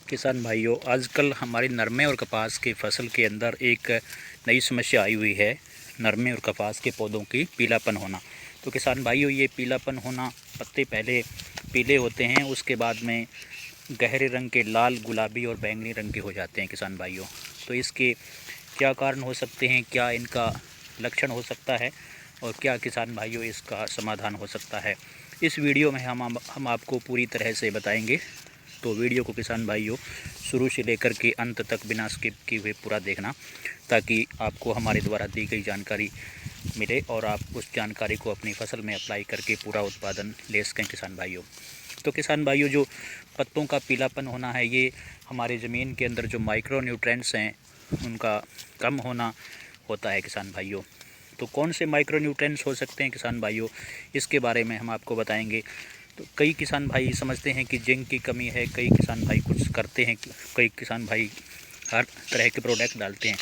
किसान भाइयों, आजकल हमारी नरमे और कपास की फसल के अंदर एक नई समस्या आई हुई है। नरमे और कपास के पौधों की पीलापन होना। तो किसान भाइयों, ये पीलापन होना, पत्ते पहले पीले होते हैं, उसके बाद में गहरे रंग के लाल, गुलाबी और बैंगनी रंग के हो जाते हैं किसान भाइयों। तो इसके क्या कारण हो सकते हैं, क्या इनका लक्षण हो सकता है और क्या किसान भाइयों इसका समाधान हो सकता है, इस वीडियो में हम आपको पूरी तरह से बताएंगे। तो वीडियो को किसान भाइयों शुरू से लेकर के अंत तक बिना स्किप किए हुए पूरा देखना, ताकि आपको हमारे द्वारा दी गई जानकारी मिले और आप उस जानकारी को अपनी फसल में अप्लाई करके पूरा उत्पादन ले सकें किसान भाइयों। तो किसान भाइयों, जो पत्तों का पीलापन होना है, ये हमारे ज़मीन के अंदर जो माइक्रो न्यूट्रेंट्स हैं उनका कम होना होता है किसान भाइयों। तो कौन से माइक्रो न्यूट्रेंट्स हो सकते हैं किसान भाइयों, इसके बारे में हम आपको बताएंगे। तो कई किसान भाई समझते हैं कि जिंक की कमी है, कई किसान भाई कुछ करते हैं, कई किसान भाई हर तरह के प्रोडक्ट डालते हैं,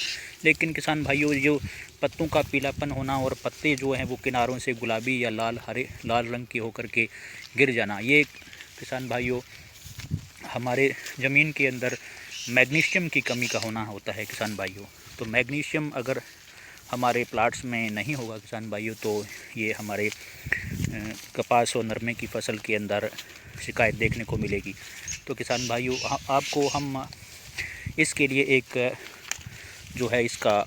लेकिन किसान भाइयों, जो पत्तों का पीलापन होना और पत्ते जो हैं वो किनारों से गुलाबी या लाल रंग के होकर के गिर जाना, ये किसान भाइयों हमारे ज़मीन के अंदर मैग्नीशियम की कमी का होना होता है किसान भाइयों। तो मैग्नीशियम अगर हमारे प्लाट्स में नहीं होगा किसान भाइयों, तो ये हमारे कपास और नरमे की फसल के अंदर शिकायत देखने को मिलेगी। तो किसान भाइयों, आपको हम इसके लिए एक जो है इसका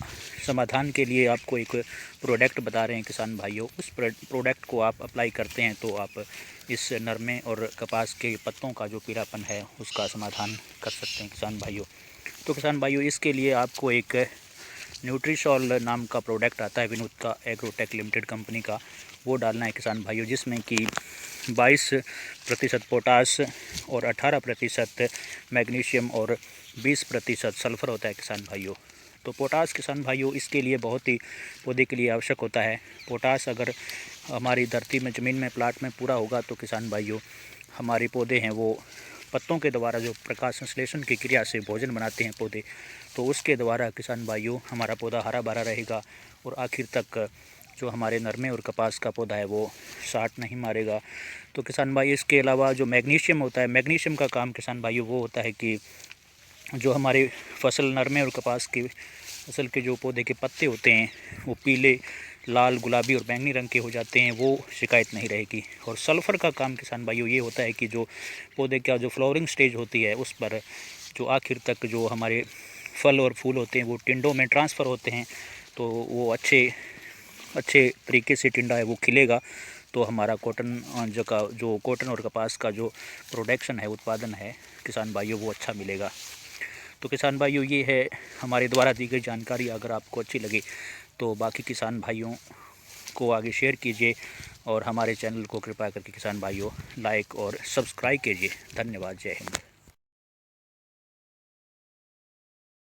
समाधान के लिए आपको एक प्रोडक्ट बता रहे हैं किसान भाइयों। उस प्रोडक्ट को आप अप्लाई करते हैं तो आप इस नरमे और कपास के पत्तों का जो पीलापन है उसका समाधान कर सकते हैं किसान भाइयों। तो किसान भाइयों, इसके लिए आपको एक न्यूट्रीशॉल नाम का प्रोडक्ट आता है विनुता एग्रोटेक लिमिटेड कंपनी का, वो डालना है किसान भाइयों, जिसमें कि 22% पोटास और 18% मैग्नीशियम और 20% सल्फ़र होता है किसान भाइयों। तो पोटास किसान भाइयों इसके लिए बहुत ही पौधे के लिए आवश्यक होता है। पोटास अगर हमारी धरती में, ज़मीन में, प्लाट में पूरा होगा तो किसान भाइयों हमारे पौधे हैं वो पत्तों के द्वारा जो प्रकाश संश्लेषण की क्रिया से भोजन बनाते हैं पौधे, तो उसके द्वारा किसान भाइयों हमारा पौधा हरा भरा रहेगा और आखिर तक जो हमारे नरमे और कपास का पौधा है वो साट नहीं मारेगा। तो किसान भाई, इसके अलावा जो मैग्नीशियम होता है, मैग्नीशियम का काम किसान भाइयों वो होता है कि जो हमारे फसल नरमे और कपास की फसल के जो पौधे के पत्ते होते हैं वो पीले, लाल, गुलाबी और बैंगनी रंग के हो जाते हैं, वो शिकायत नहीं रहेगी। और सल्फ़र का काम किसान भाइयों ये होता है कि जो पौधे का जो फ्लावरिंग स्टेज होती है उस पर जो आखिर तक जो हमारे फल और फूल होते हैं वो टिंडों में ट्रांसफ़र होते हैं, तो वो अच्छे तरीके से टिंडा है वो खिलेगा, तो हमारा जो कॉटन और कपास का जो प्रोडक्शन है, उत्पादन है किसान भाइयों, वो अच्छा मिलेगा। तो किसान भाइयों, ये है हमारे द्वारा दी गई जानकारी। अगर आपको अच्छी लगे तो बाकी किसान भाइयों को आगे शेयर कीजिए और हमारे चैनल को कृपया करके किसान भाइयों लाइक और सब्सक्राइब कीजिए। धन्यवाद। जय हिंद।